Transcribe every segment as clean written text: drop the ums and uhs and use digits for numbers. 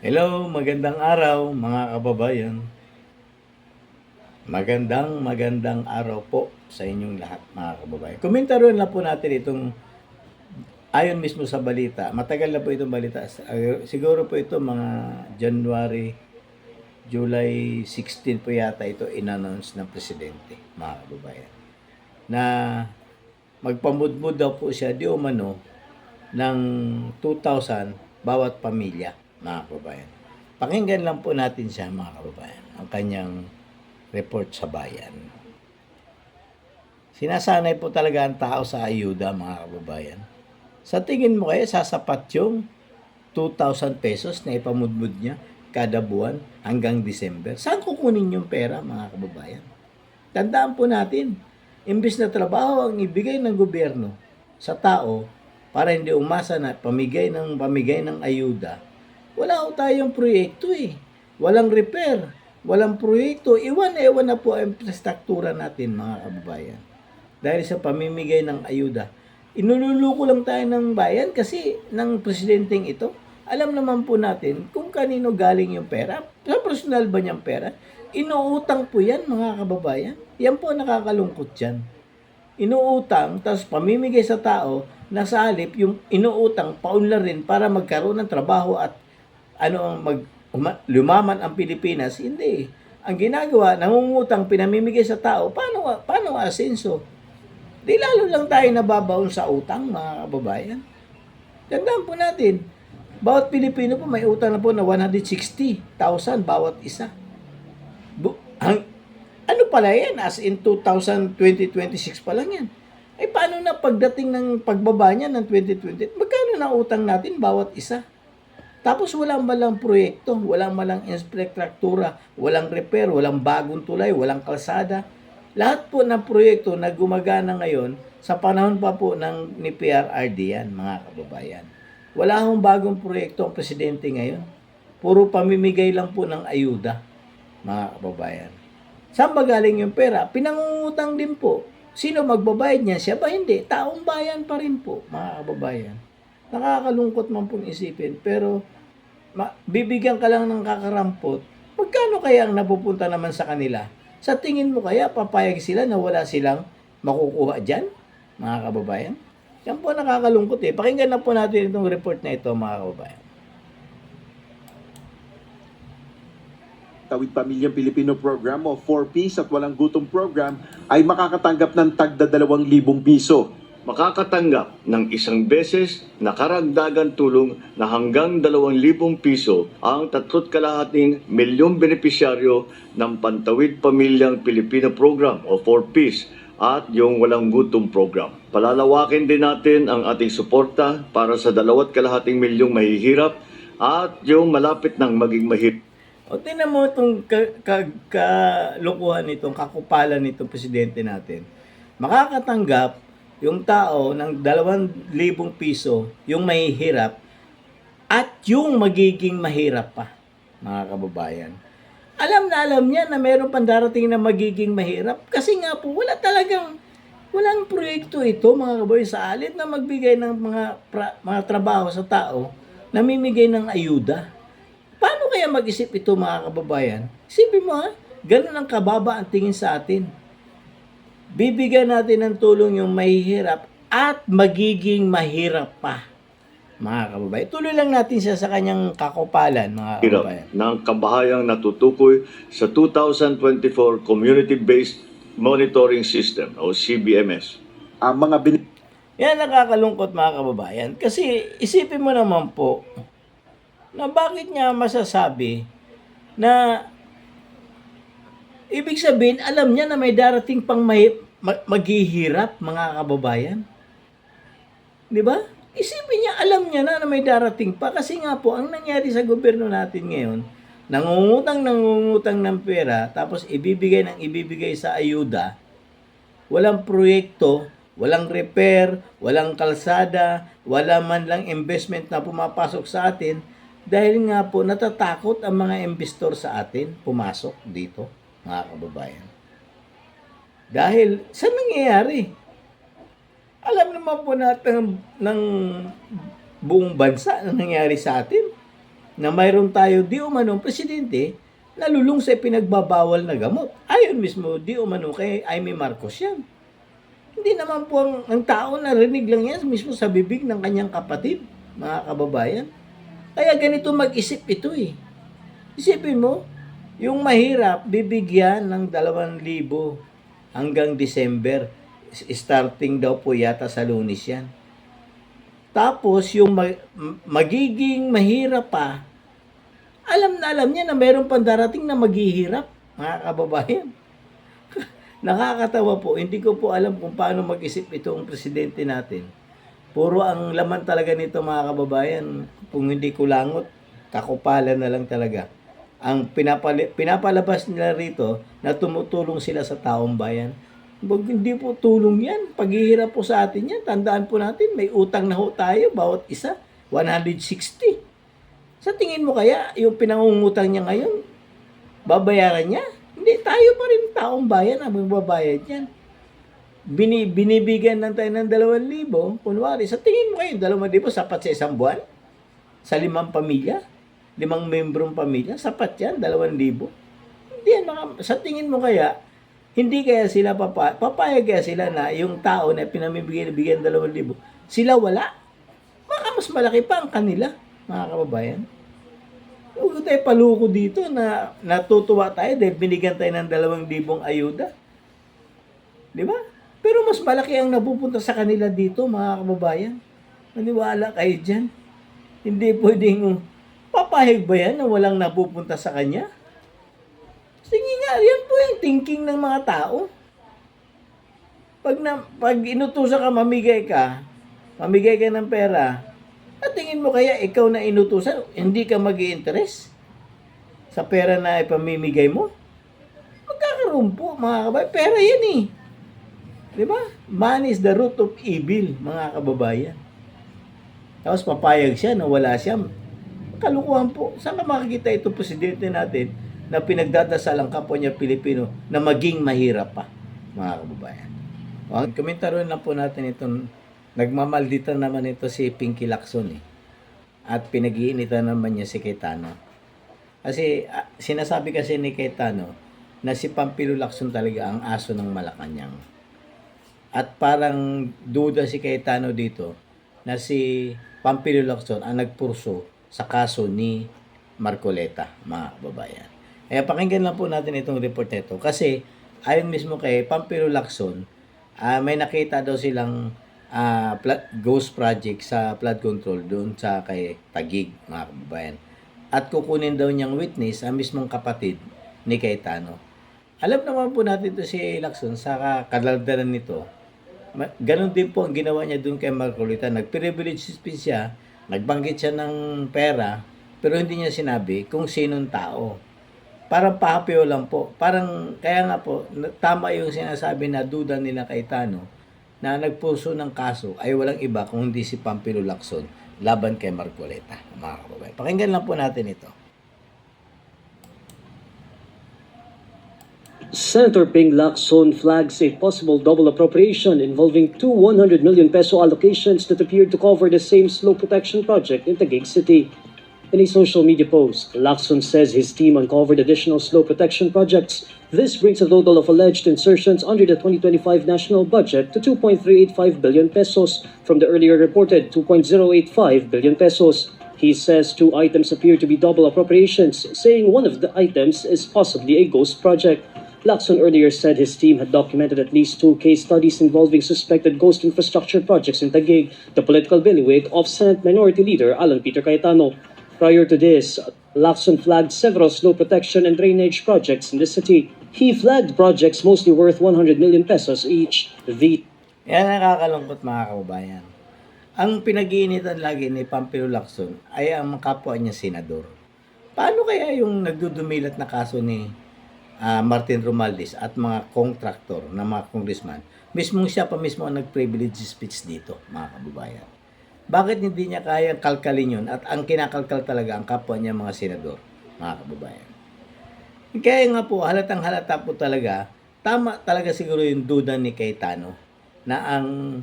Hello, magandang araw mga kababayan. Magandang araw po sa inyong lahat mga kababayan. Komentaron na po natin itong ayon mismo sa balita. Matagal na po itong balita. Siguro po ito mga January, July 16 po yata ito in-announce ng presidente mga kababayan. Na magpamudmud daw po siya di umano ng 2,000 bawat pamilya mga kababayan. Pakinggan lang po natin siya mga kababayan, ang kanyang report sa bayan. Sinasanay po talaga ang tao sa ayuda mga kababayan. Sa tingin mo kaya sasapat yung 2,000 pesos na ipamudmud niya kada buwan hanggang December? Saan kukunin yung pera mga kababayan? Tandaan po natin, imbis na trabaho ang ibigay ng gobyerno sa tao para hindi umasa na pamigay ng ayuda, wala ko tayong proyekto eh. Walang repair, walang proyekto. Iwan na po ang infrastruktura natin mga kababayan. Dahil sa pamimigay ng ayuda. Inululuko lang tayo ng bayan kasi ng presidenteng ito. Alam naman po natin kung kanino galing yung pera. Sa personal ba niyang pera? Inuutang po yan mga kababayan. Yan po nakakalungkot yan. Inuutang, tapos pamimigay sa tao, nasa halip yung inuutang paunlad rin para magkaroon ng trabaho at lumaman ang Pilipinas. Hindi. Ang ginagawa, nangungutang, pinamimigay sa tao, paano asenso? Di lalo lang tayo nababaon sa utang, mga kababayan. Tandaan po natin, bawat Pilipino po may utang na po na 160,000 bawat isa. Ano pala yan? As in 2026 pa lang yan. Ay paano na pagdating ng pagbaba niya ng 2020? Magkano na utang natin bawat isa? Tapos walang malang proyekto, walang malang infrastruktura, walang repair, walang bagong tulay, walang kalsada. Lahat po ng proyekto na gumagana ngayon sa panahon pa po ni PRRD yan, mga kababayan. Wala akong bagong proyekto ang presidente ngayon. Puro pamimigay lang po ng ayuda, mga kababayan. Saan ba galing yung pera? Pinangungutang din po. Sino magbabayad niya? Siya ba hindi? Taong bayan pa rin po, mga kababayan. Nakakalungkot man pong isipin, pero bibigyan ka lang ng kakarampot, magkano kaya ang napupunta naman sa kanila? Sa tingin mo kaya papayag sila na wala silang makukuha dyan, mga kababayan? Yan po nakakalungkot eh. Pakinggan na po natin itong report na ito, mga kababayan. Tawid Pamilyang Pilipino Program o 4Ps at Walang Gutom Program ay makakatanggap ng tagda 2,000 piso. Makakatanggap ng isang beses na karagdagan tulong na hanggang 2,000 piso ang 3,2 milyong benepisyaryo ng Pantawid Pamilyang Pilipino Program o 4Ps at yung Walang Gutom Program. Palalawakin din natin ang ating suporta para sa 2,2 milyong mahihirap at yung malapit ng maging mahirap. O tingnan mo itong kalukuhan nitong kakupalan nitong presidente natin. Makakatanggap yung tao ng 2,000 piso, yung mahihirap, at yung magiging mahirap pa, mga kababayan. Alam niya na meron pang darating na magiging mahirap. Kasi nga po, walang proyekto ito, mga kababayan, sa alit na magbigay ng mga trabaho sa tao, namimigay ng ayuda. Paano kaya mag-isip ito, mga kababayan? Isipin mo ha, ganun ang kababa ang tingin sa atin. Bibigyan natin ng tulong yung mahihirap at magiging mahirap pa, mga kababayan. Tuloy lang natin siya sa kanyang kakupalan, mga kababayan. Ng kabahayang natutukoy sa 2024 Community-Based Monitoring System o CBMS. Ang mga Yan nakakalungkot, mga kababayan. Kasi isipin mo naman po na bakit niya masasabi na ibig sabihin, alam niya na may darating pang maghihirap, mga kababayan. Di ba? Isipin niya, alam niya na may darating pa. Kasi nga po, ang nangyari sa gobyerno natin ngayon, nangungutang ng pera, tapos ibibigay sa ayuda, walang proyekto, walang repair, walang kalsada, wala man lang investment na pumapasok sa atin, dahil nga po natatakot ang mga investor sa atin pumasok dito, mga kababayan. Dahil sa nangyayari, alam naman po natin ng buong bansa na nangyayari sa atin. na mayroon tayo di umanong presidente na lulong sa pinagbabawal na gamot. Ayon mismo di umano kay Amy Marcos yan. Hindi naman po ang tao narinig lang yan mismo sa bibig ng kanyang kapatid, mga kababayan. Kaya ganito mag-isip ito eh. Isipin mo, yung mahirap, bibigyan ng 2,000 hanggang December. Starting daw po yata sa Lunes yan. Tapos, yung magiging mahirap pa, alam na alam niya na mayroon pang darating na maghihirap, mga kababayan. Nakakatawa po, hindi ko po alam kung paano mag-isip itong presidente natin. Puro ang laman talaga nito, mga kababayan, kung hindi kulangot, kakupalan na lang talaga. Ang pinapalabas nila rito na tumutulong sila sa taong bayan. Hindi po tulong yan. Paghihirap po sa atin yan. Tandaan po natin, may utang na ho tayo, bawat isa, 160. Sa tingin mo kaya, yung pinangungutang niya ngayon, babayaran niya? Hindi, tayo pa rin taong bayan ang magbabayad yan. Binibigyan lang tayo ng 2,000. Kunwari, sa tingin mo kayo, 2,000 sapat sa isang buwan? Sa 5 pamilya? 5 membrong pamilya? Sapat yan, 2,000. Hindi yan, sa tingin mo kaya, hindi kaya sila papayag kaya sila na yung tao na pinamibigyan 2,000, sila wala? Baka mas malaki pa ang kanila, mga kababayan. Huwag tayo paluko dito na natutuwa tayo dahil binigyan tayo ng 2,000 ayuda. Di ba? Pero mas malaki ang napupunta sa kanila dito, mga kababayan. Maniwala kayo dyan. Hindi pwedeng papayag ba yan na walang napupunta sa kanya? Sige nga, yan po yung thinking ng mga tao. Pag inutusan ka, mamigay ka ng pera, at tingin mo kaya ikaw na inutusan, hindi ka mag-i-interest sa pera na ipamimigay mo? Magkakaroon po, mga kababayan. Pera yan eh. Di ba? Money is the root of evil, mga kababayan. Tapos papayag siya na wala siya. Kalukuhan po. Saan ka makikita itong presidente natin na pinagdadasal ang kapwa niya Pilipino na maging mahirap pa, mga kababayan? Komentaryo na po natin itong nagmamalditan naman ito si Pinky Lacson eh. At pinag-iinitan naman niya si Cayetano. Kasi sinasabi kasi ni Cayetano na si Pampilo Lacson talaga ang aso ng Malacanang. At parang duda si Cayetano dito na si Pampilo Lacson ang nagpurso sa kaso ni Marcoleta, mga kababayan. Kaya pakinggan lang po natin itong report nito. Kasi ayon mismo kay Pampilo Lacson, may nakita daw silang ghost project sa flood control doon sa kay Taguig, mga kababayan. At kukunin daw niyang witness ang mismong kapatid ni Cayetano. Alam naman po natin to si Lacson sa kadaldaran nito. Ganon din po ang ginawa niya doon kay Marcoleta. Nag-privilege speech siya, nagbanggit siya ng pera, pero hindi niya sinabi kung sinong tao. Parang pahapyo lang po. Parang, kaya nga po, tama yung sinasabi na duda nila Cayetano na nagpuso ng kaso ay walang iba kung hindi si Pampilo Lacson laban kay Marcoleta, mga kababayan. Pakinggan lang po natin ito. Senator Ping Lacson flags a possible double appropriation involving two 100 million peso allocations that appear to cover the same slope protection project in Taguig City. In a social media post, Lacson says his team uncovered additional slope protection projects. This brings a total of alleged insertions under the 2025 national budget to 2.385 billion pesos from the earlier reported 2.085 billion pesos. He says two items appear to be double appropriations, saying one of the items is possibly a ghost project. Lacson earlier said his team had documented at least two case studies involving suspected ghost infrastructure projects in Taguig, the political bailiwick of Senate Minority Leader Alan Peter Cayetano. Prior to this, Lacson flagged several slope protection and drainage projects in the city. He flagged projects mostly worth 100 million pesos each. Yan nakakalungkot, mga kababayan. Ang pinag-iinitan lagi ni Pampilo Lacson ay ang kapwa niya senador. Paano kaya yung nagdudumilat na kaso ni Martin Romualdez at mga contractor na mga congressman, mismong siya pa mismo ang nag-privilege speech dito, mga kababayan? Bakit hindi niya kayang kalkalin yun at ang kinakalkal talaga ang kapwa niya mga senador, mga kababayan? Kaya nga po, halatang halata po talaga, tama talaga siguro yung duda ni Cayetano na ang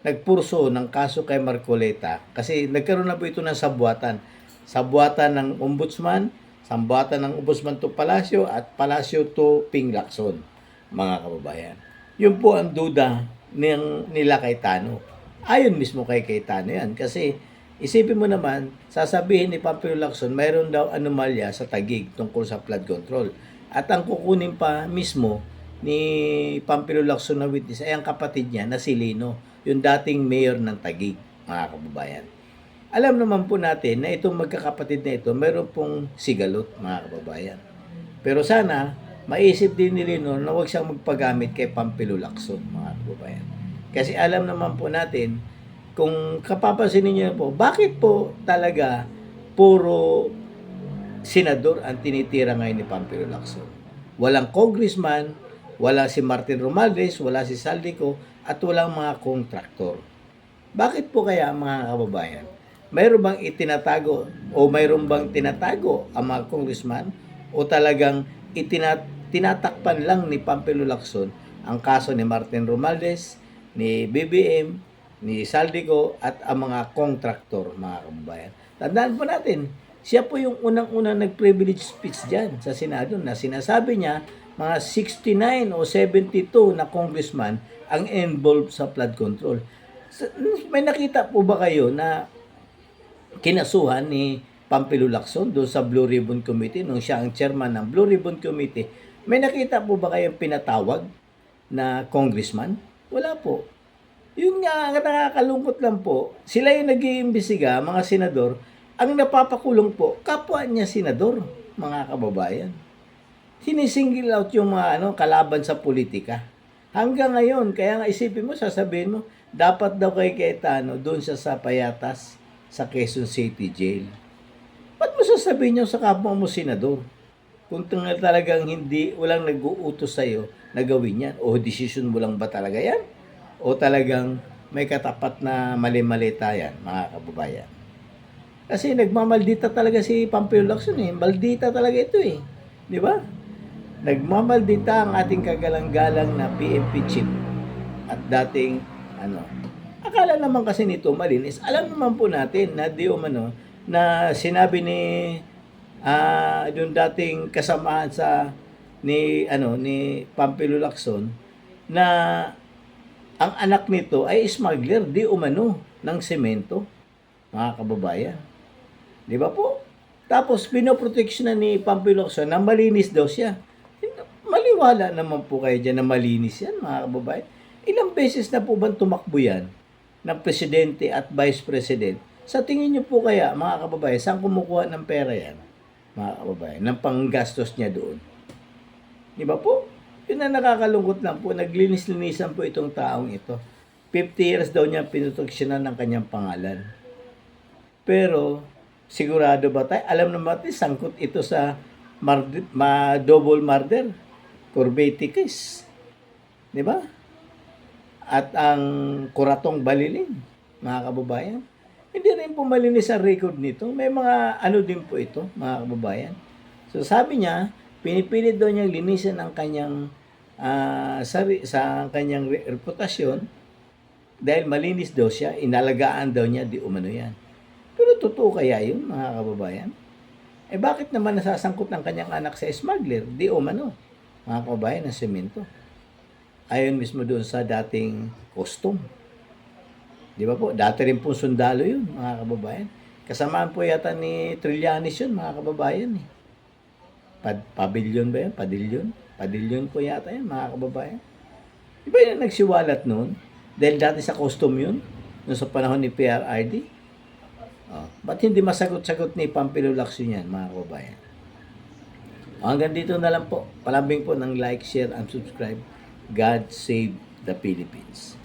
nagpurso ng kaso kay Marcoleta kasi nagkaroon na po ito ng sabwatan. Sa buhatan ng Ombudsman, sa buhatan ng Ombudsman to Palacio at Palacio to Ping Lacson, mga kababayan. Yun po ang duda nila Cayetano. Ayon mismo kay Cayetano yan. Kasi isipin mo naman, sasabihin ni Pampilo Lacson, mayroon daw anomalya sa Taguig tungkol sa flood control. At ang kukunin pa mismo ni Pampilo Lacson na witness ay ang kapatid niya na si Lino, yung dating mayor ng Taguig, mga kababayan. Alam naman po natin na itong magkakapatid na ito, mayroon pong sigalot, mga kababayan. Pero sana, maisip din ni Lino na huwag siyang magpagamit kay Pampilo Lacson, mga kababayan. Kasi alam naman po natin, kung kapapansinin niyo po, bakit po talaga puro senador ang tinitira ngayon ni Pampilo Lacson? Walang congressman, wala si Martin Romualdez, wala si Saldico, at walang mga kontraktor. Bakit po kaya, mga kababayan? Mayroon bang itinatago o mayroon bang tinatago ang mga congressman o talagang tinatakpan lang ni Pampilo Lacson ang kaso ni Martin Romualdez, ni BBM, ni Saldico at ang mga kontraktor, mga kababayan. Tandaan po natin, siya po yung unang-unang nag-privilege speech dyan sa Senado na sinasabi niya mga 69 o 72 na congressman ang involved sa flood control. May nakita po ba kayo na kinasuhan ni Pampilo Lacson doon sa Blue Ribbon Committee nung siya ang chairman ng Blue Ribbon Committee? May nakita po ba kayong pinatawag na congressman? Wala po. Yun nga, nakakalungkot lang po. Sila yung nag-iimbestiga, mga senador, ang napapakulong po, kapwa niya senador, mga kababayan. Sinisingil out yung mga kalaban sa politika. Hanggang ngayon, kaya nga isipin mo, sasabihin mo, dapat daw kay Cayetano doon siya sa Payatas, sa Quezon City Jail. Ba't mo sasabihin niyo sa kapwa mo senador? Kung talagang walang nag-uutos sa'yo na gawin yan, o decision mo lang ba talaga yan? O talagang may katapat na mali-mali tayan, mga kababayan? Kasi nagmamaldita talaga si Pampilo Lacson eh. Maldita talaga ito eh. Di ba? Nagmamaldita ang ating kagalang-galang na PNP chief at dating akala naman kasi nito malinis. Alam naman po natin na na sinabi ni yung dating kasamaan ni Pampilo Lacson na ang anak nito ay smuggler ng semento, mga kababayan. Di ba po? Tapos pinoproteksyon ni Pampilo Lacson na malinis daw siya. Maliwala naman po kayo dyan na malinis yan, mga kababayan. Ilang beses na po bang tumakbo yan ng presidente at vice president? Sa tingin niyo po kaya, mga kababayan, saan kumukuha ng pera yan, mga kababayan, ng panggastos niya doon? Di ba po? Yun na nakakalungkot lang po. Naglinis-linisan po itong taong ito. 50 years daw niya pinutoksyonan ng kanyang pangalan. Pero, sigurado ba tayo? Alam naman natin, sangkot ito sa double murder, Corbeti case. Di ba? At ang Kuratong Baliling, mga kababayan. Hindi rin po malinis ang record nito. May mga din po ito, mga kababayan. So sabi niya, pinipilit daw niyang linisan ang kanyang sa kanyang reputasyon dahil malinis daw siya, inalagaan daw niya di umano yan. Pero totoo kaya yun, mga kababayan? Eh bakit naman nasasangkot ng kanyang anak sa smuggler? Di umano, mga kababayan, ng semento. Ayon mismo doon sa dating custom. Di ba po? Dati rin po sundalo yun, mga kababayan. Kasamaan po yata ni Trillanes yun, mga kababayan. Pavilion ba yun? Padilyon po yata yun, mga kababayan. Di ba yun nagsiwalat noon? Dahil dati sa custom yun, noon sa panahon ni PRRD. Ba't hindi masagot-sagot ni Pampilo Lacson yan, mga kababayan? Hanggang dito na lang po. Palambing po ng like, share, and subscribe. God save the Philippines.